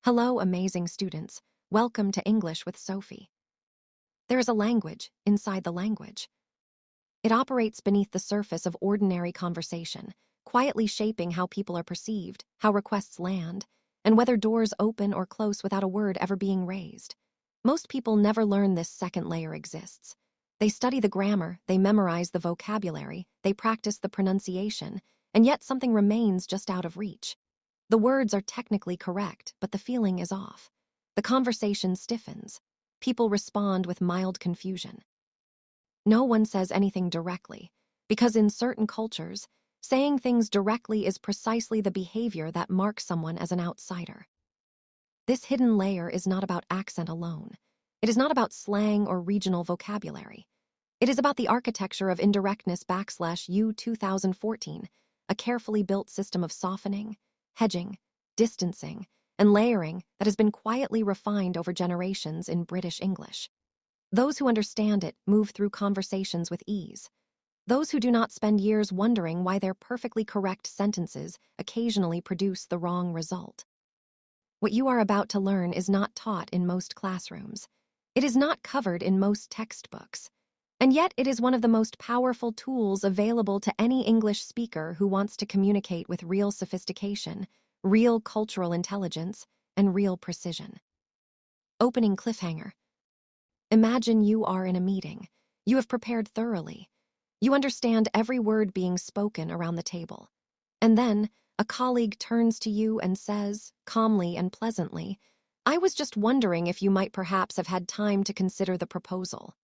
Hello, amazing students. Welcome to English with Sophie. There is a language inside the language. It operates beneath the surface of ordinary conversation, quietly shaping how people are perceived, how requests land, and whether doors open or close without a word ever being raised. Most people never learn this second layer exists. They study the grammar, they memorize the vocabulary, they practice the pronunciation, and yet something remains just out of reach. The words are technically correct, but the feeling is off. The conversation stiffens. People respond with mild confusion. No one says anything directly, because in certain cultures, saying things directly is precisely the behavior that marks someone as an outsider. This hidden layer is not about accent alone. It is not about slang or regional vocabulary. It is about the architecture of indirectness /U 2014, a carefully built system of softening, hedging, distancing, and layering that has been quietly refined over generations in British English. Those who understand it move through conversations with ease. Those who do not spend years wondering why their perfectly correct sentences occasionally produce the wrong result. What you are about to learn is not taught in most classrooms. It is not covered in most textbooks. And yet it is one of the most powerful tools available to any English speaker who wants to communicate with real sophistication, real cultural intelligence, and real precision. Opening cliffhanger. Imagine you are in a meeting. You have prepared thoroughly. You understand every word being spoken around the table. And then a colleague turns to you and says, calmly and pleasantly, "I was just wondering if you might perhaps have had time to consider the proposal."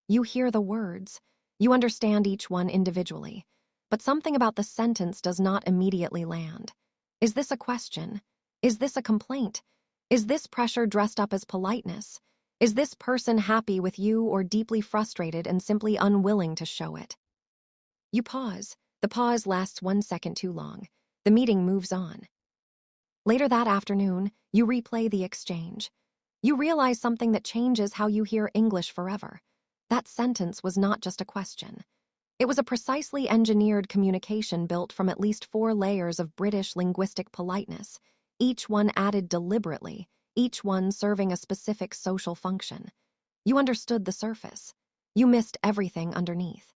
You hear the words. You understand each one individually. But something about the sentence does not immediately land. Is this a question? Is this a complaint? Is this pressure dressed up as politeness? Is this person happy with you or deeply frustrated and simply unwilling to show it? You pause. The pause lasts 1 second too long. The meeting moves on. Later that afternoon, you replay the exchange. You realize something that changes how you hear English forever. That sentence was not just a question. It was a precisely engineered communication built from at least 4 layers of British linguistic politeness, each one added deliberately, each one serving a specific social function. You understood the surface. You missed everything underneath.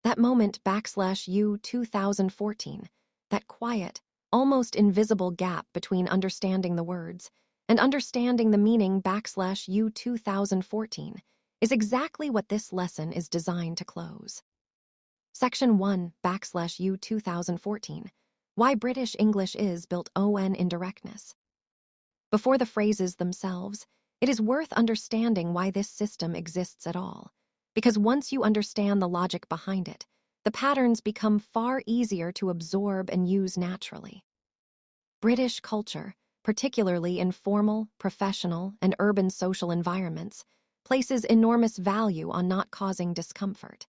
That moment /U 2014, that quiet, almost invisible gap between understanding the words and understanding the meaning /U 2014, is exactly what this lesson is designed to close. Section 1 /U 2014, Why British English is Built on Indirectness. Before the phrases themselves, it is worth understanding why this system exists at all, because once you understand the logic behind it, the patterns become far easier to absorb and use naturally. British culture, particularly in formal, professional, and urban social environments, places enormous value on not causing discomfort.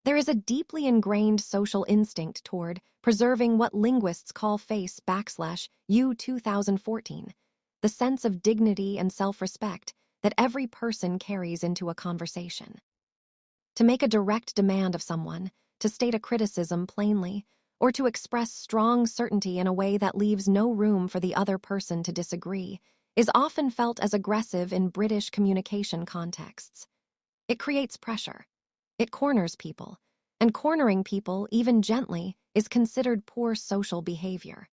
There is a deeply ingrained social instinct toward preserving what linguists call face /U 2014, the sense of dignity and self-respect that every person carries into a conversation. To make a direct demand of someone, to state a criticism plainly, or to express strong certainty in a way that leaves no room for the other person to disagree, is often felt as aggressive in British communication contexts. It creates pressure. It corners people, and cornering people, even gently, is considered poor social behavior.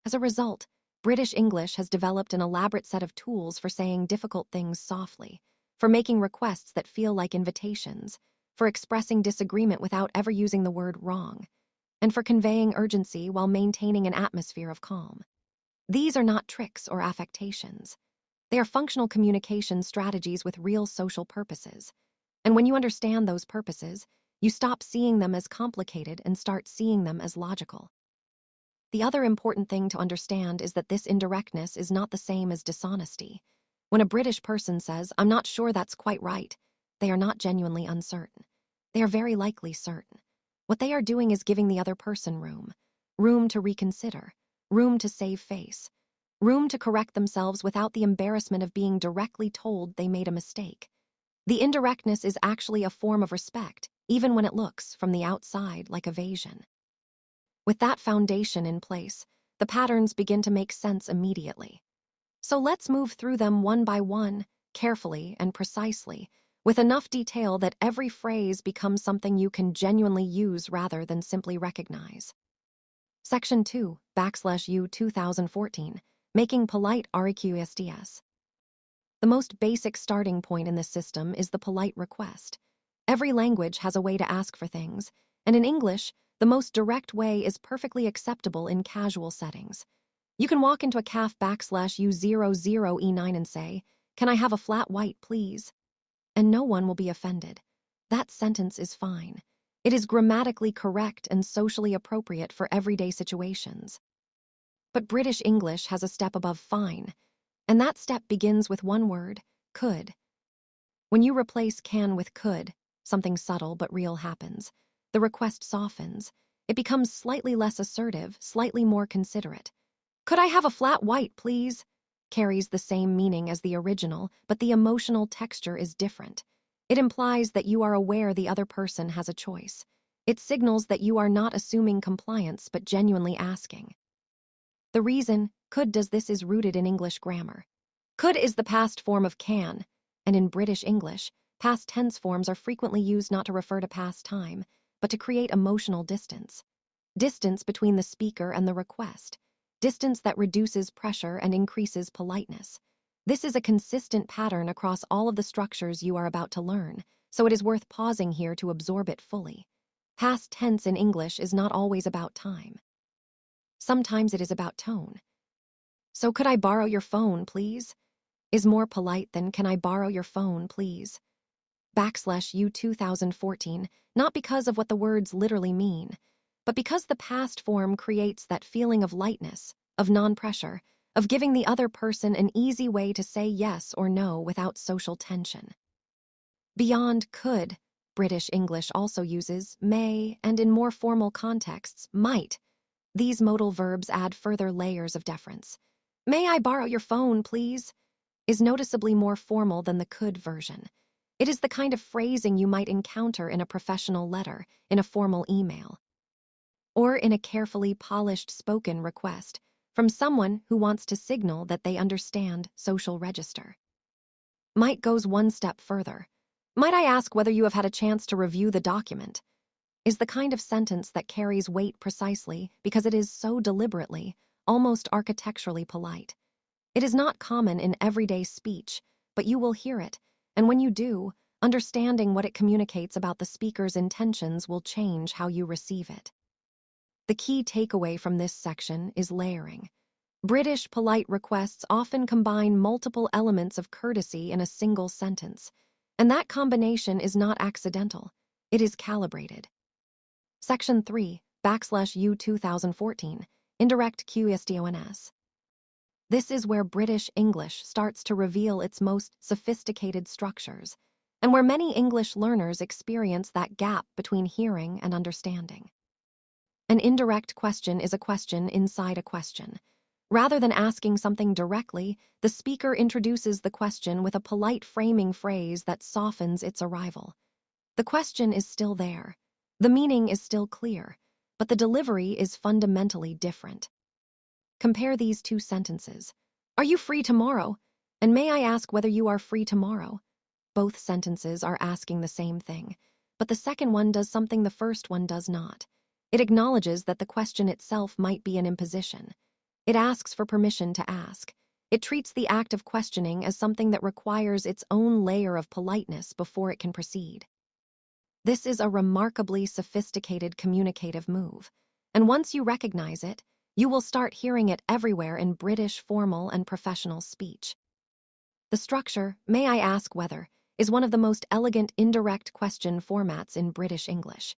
As a result, British English has developed an elaborate set of tools for saying difficult things softly, for making requests that feel like invitations, for expressing disagreement without ever using the word wrong, and for conveying urgency while maintaining an atmosphere of calm. These are not tricks or affectations. They are functional communication strategies with real social purposes. And when you understand those purposes, you stop seeing them as complicated and start seeing them as logical. The other important thing to understand is that this indirectness is not the same as dishonesty. When a British person says, "I'm not sure that's quite right," they are not genuinely uncertain. They are very likely certain. What they are doing is giving the other person room to reconsider, room to save face, room to correct themselves without the embarrassment of being directly told they made a mistake. The indirectness is actually a form of respect, even when it looks, from the outside, like evasion. With that foundation in place, the the patterns begin to make sense immediately. So let's move through them one by one, carefully and precisely, with enough detail that every phrase becomes something you can genuinely use rather than simply recognize. Section 2, /U 2014, Making Polite Requests. The most basic starting point in this system is the polite request. Every language has a way to ask for things, and in English, the most direct way is perfectly acceptable in casual settings. You can walk into a caf /U00E9 and say, "Can I have a flat white, please?" And no one will be offended. That sentence is fine. It is grammatically correct and socially appropriate for everyday situations. But British English has a step above fine, and that step begins with one word, could. When you replace can with could, something subtle but real happens. The request softens. It becomes slightly less assertive, slightly more considerate. "Could I have a flat white, please?" carries the same meaning as the original, but the emotional texture is different. It implies that you are aware the other person has a choice. It signals that you are not assuming compliance but genuinely asking. The reason could does this is rooted in English grammar. Could is the past form of can, and in British English, past tense forms are frequently used not to refer to past time, but to create emotional distance. Distance between the speaker and the request. Distance that reduces pressure and increases politeness. This is a consistent pattern across all of the structures you are about to learn, so it is worth pausing here to absorb it fully. Past tense in English is not always about time. Sometimes it is about tone. So could I borrow your phone, please? Is more polite than can I borrow your phone, please? /U 2014, not because of what the words literally mean, but because the past form creates that feeling of lightness, of non-pressure, of giving the other person an easy way to say yes or no without social tension. Beyond could, British English also uses may and in more formal contexts, might. These modal verbs add further layers of deference. "May I borrow your phone, please?" is noticeably more formal than the could version. It is the kind of phrasing you might encounter in a professional letter, in a formal email, or in a carefully polished spoken request from someone who wants to signal that they understand social register. Might goes one step further. "Might I ask whether you have had a chance to review the document?" is the kind of sentence that carries weight precisely because it is so deliberately, almost architecturally polite. It is not common in everyday speech, but you will hear it, and when you do, understanding what it communicates about the speaker's intentions will change how you receive it. The key takeaway from this section is layering. British polite requests often combine multiple elements of courtesy in a single sentence, and that combination is not accidental. It is calibrated. Section 3, /U 2014, Indirect Questions. This is where British English starts to reveal its most sophisticated structures, and where many English learners experience that gap between hearing and understanding. An indirect question is a question inside a question. Rather than asking something directly, the speaker introduces the question with a polite framing phrase that softens its arrival. The question is still there. The meaning is still clear, but the delivery is fundamentally different. Compare these two sentences. "Are you free tomorrow?" and "May I ask whether you are free tomorrow?" Both sentences are asking the same thing, but the second one does something the first one does not. It acknowledges that the question itself might be an imposition. It asks for permission to ask. It treats the act of questioning as something that requires its own layer of politeness before it can proceed. This is a remarkably sophisticated communicative move, and once you recognize it, you will start hearing it everywhere in British formal and professional speech. The structure, "May I ask whether," is one of the most elegant indirect question formats in British English.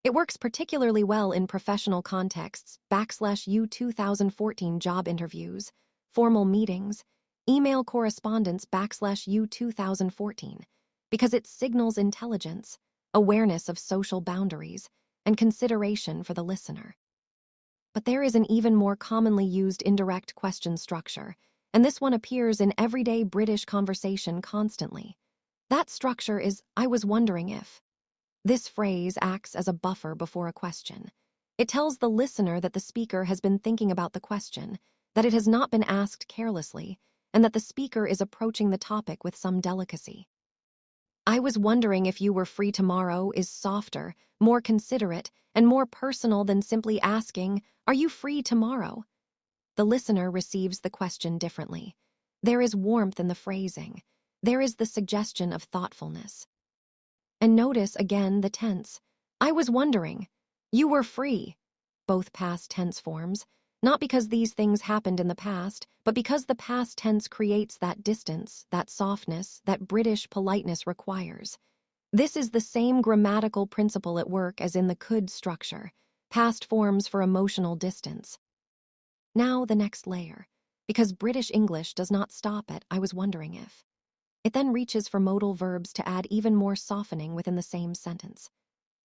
It works particularly well in professional contexts, /U 2014 job interviews, formal meetings, email correspondence /U 2014, because it signals intelligence, awareness of social boundaries, and consideration for the listener. But there is an even more commonly used indirect question structure, and this one appears in everyday British conversation constantly. That structure is, "I was wondering if." This phrase acts as a buffer before a question. It tells the listener that the speaker has been thinking about the question, that it has not been asked carelessly, and that the speaker is approaching the topic with some delicacy. I was wondering if you were free tomorrow is softer, more considerate, and more personal than simply asking, "Are you free tomorrow?" The listener receives the question differently. There is warmth in the phrasing. There is the suggestion of thoughtfulness. And notice again the tense. I was wondering. You were free. Both past tense forms. Not because these things happened in the past, but because the past tense creates that distance, that softness, that British politeness requires. This is the same grammatical principle at work as in the could structure, past forms for emotional distance. Now the next layer, because British English does not stop at "I was wondering if." It then reaches for modal verbs to add even more softening within the same sentence.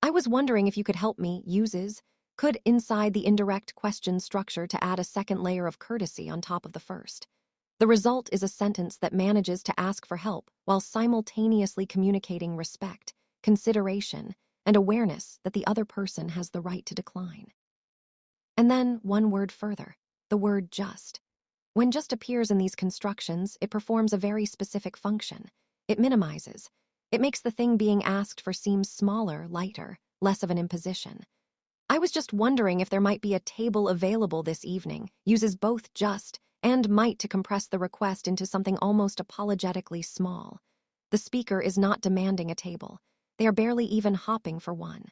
I was wondering if you could help me uses could inside the indirect question structure to add a second layer of courtesy on top of the first. The result is a sentence that manages to ask for help while simultaneously communicating respect, consideration, and awareness that the other person has the right to decline. And then one word further, the word just. When just appears in these constructions, it performs a very specific function. It minimizes. It makes the thing being asked for seem smaller, lighter, less of an imposition. I was just wondering if there might be a table available this evening, uses both just and might to compress the request into something almost apologetically small. The speaker is not demanding a table. They are barely even hopping for one.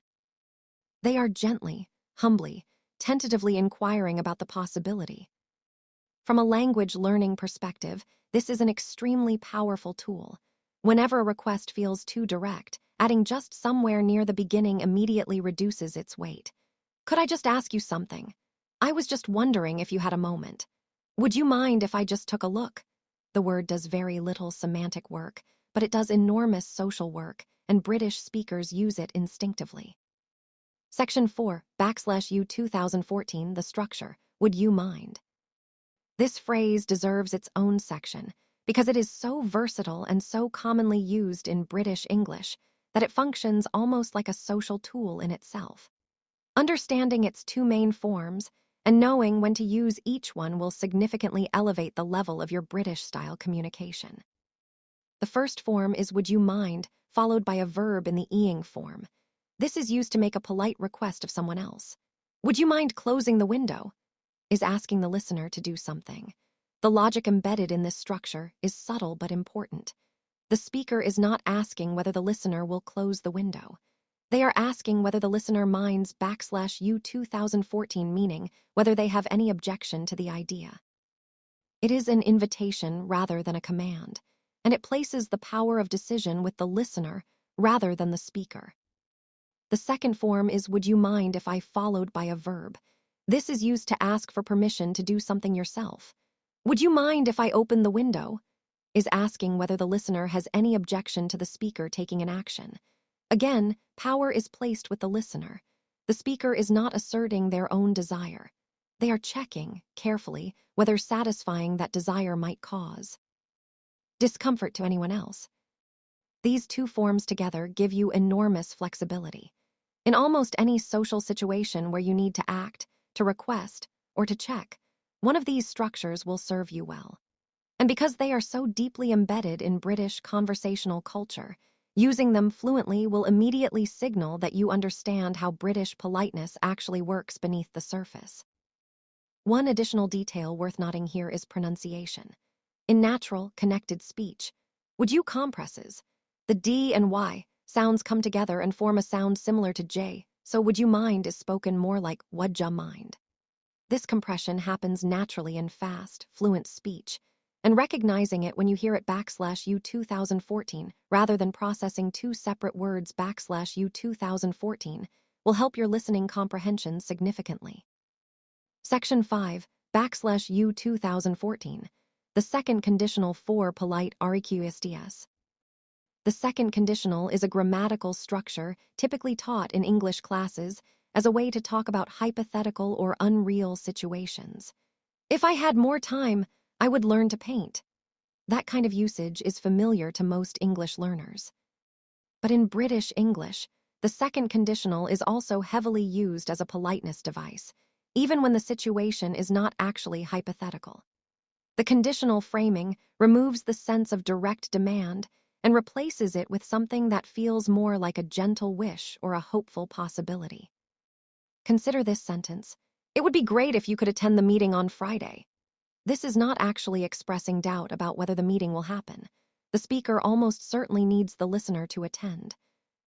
They are gently, humbly, tentatively inquiring about the possibility. From a language learning perspective, this is an extremely powerful tool. Whenever a request feels too direct, adding just somewhere near the beginning immediately reduces its weight. Could I just ask you something? I was just wondering if you had a moment. Would you mind if I just took a look? The word does very little semantic work, but it does enormous social work, and British speakers use it instinctively. Section 4, /U 2014, the structure. Would you mind? This phrase deserves its own section because it is so versatile and so commonly used in British English that it functions almost like a social tool in itself. Understanding its two main forms and knowing when to use each one will significantly elevate the level of your British-style communication. The first form is "would you mind," followed by a verb in the ing form. This is used to make a polite request of someone else. Would you mind closing the window? Is asking the listener to do something. The logic embedded in this structure is subtle but important. The speaker is not asking whether the listener will close the window. They are asking whether the listener minds /U 2014, meaning whether they have any objection to the idea. It is an invitation rather than a command, and it places the power of decision with the listener rather than the speaker. The second form is "would you mind if I," followed by a verb. This is used to ask for permission to do something yourself. Would you mind if I open the window? Is asking whether the listener has any objection to the speaker taking an action. Again, power is placed with the listener. The speaker is not asserting their own desire. They are checking, carefully, whether satisfying that desire might cause discomfort to anyone else. These two forms together give you enormous flexibility. In almost any social situation where you need to act, to request, or to check, one of these structures will serve you well. And because they are so deeply embedded in British conversational culture, using them fluently will immediately signal that you understand how British politeness actually works beneath the surface. One additional detail worth noting here is pronunciation. In natural, connected speech, would you compresses, the D and Y sounds come together and form a sound similar to J, so would you mind is spoken more like would ya mind. This compression happens naturally in fast, fluent speech, and recognizing it when you hear it /U 2014 rather than processing two separate words /U 2014 will help your listening comprehension significantly. Section 5, /U 2014, the second conditional for polite requests. The second conditional is a grammatical structure typically taught in English classes as a way to talk about hypothetical or unreal situations. If I had more time, I would learn to paint. That kind of usage is familiar to most English learners. But in British English, The second conditional is also heavily used as a politeness device, even when the situation is not actually hypothetical. The conditional framing removes the sense of direct demand and replaces it with something that feels more like a gentle wish or a hopeful possibility. Consider this sentence. It would be great if you could attend the meeting on Friday. This is not actually expressing doubt about whether the meeting will happen. The speaker almost certainly needs the listener to attend.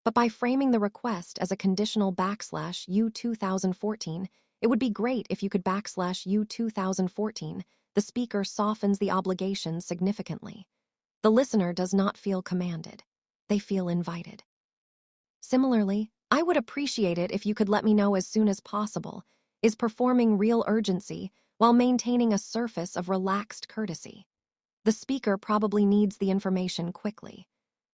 But by framing the request as a conditional /U 2014, it would be great if you could /U 2014, the speaker softens the obligation significantly. The listener does not feel commanded. They feel invited. Similarly, I would appreciate it if you could let me know as soon as possible, is performing real urgency while maintaining a surface of relaxed courtesy. The speaker probably needs the information quickly.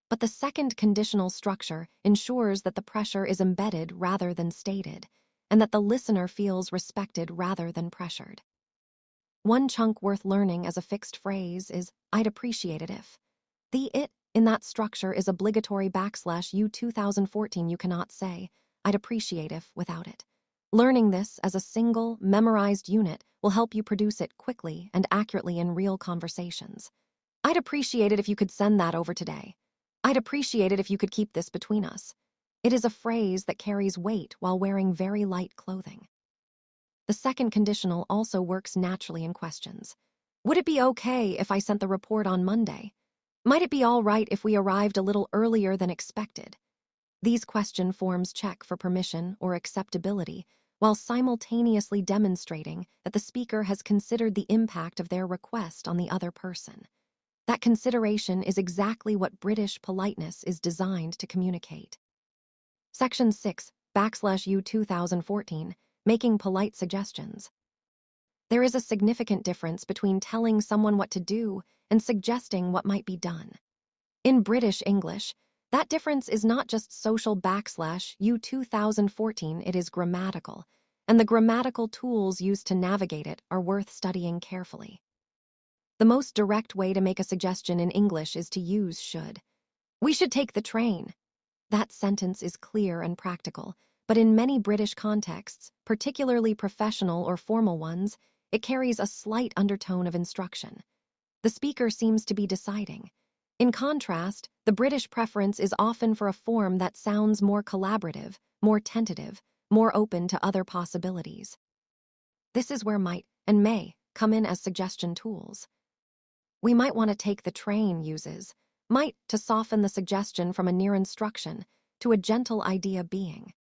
But the second conditional structure ensures that the pressure is embedded rather than stated, and that the listener feels respected rather than pressured. One chunk worth learning as a fixed phrase is, I'd appreciate it if. The it in that structure is obligatory /U 2014. You cannot say, I'd appreciate if without it. Learning this as a single, memorized unit will help you produce it quickly and accurately in real conversations. I'd appreciate it if you could send that over today. I'd appreciate it if you could keep this between us. It is a phrase that carries weight while wearing very light clothing. The second conditional also works naturally in questions. Would it be okay if I sent the report on Monday? Might it be all right if we arrived a little earlier than expected? These question forms check for permission or acceptability while simultaneously demonstrating that the speaker has considered the impact of their request on the other person. That consideration is exactly what British politeness is designed to communicate. Section 6, /U 2014, making polite suggestions. There is a significant difference between telling someone what to do and suggesting what might be done. In British English, that difference is not just social /U 2014, it is grammatical, and the grammatical tools used to navigate it are worth studying carefully. The most direct way to make a suggestion in English is to use should. We should take the train. That sentence is clear and practical, but in many British contexts, particularly professional or formal ones, it carries a slight undertone of instruction. The speaker seems to be deciding. In contrast, the British preference is often for a form that sounds more collaborative, more tentative, more open to other possibilities. This is where might and may come in as suggestion tools. We might want to take the train uses might to soften the suggestion from a near instruction to a gentle idea being.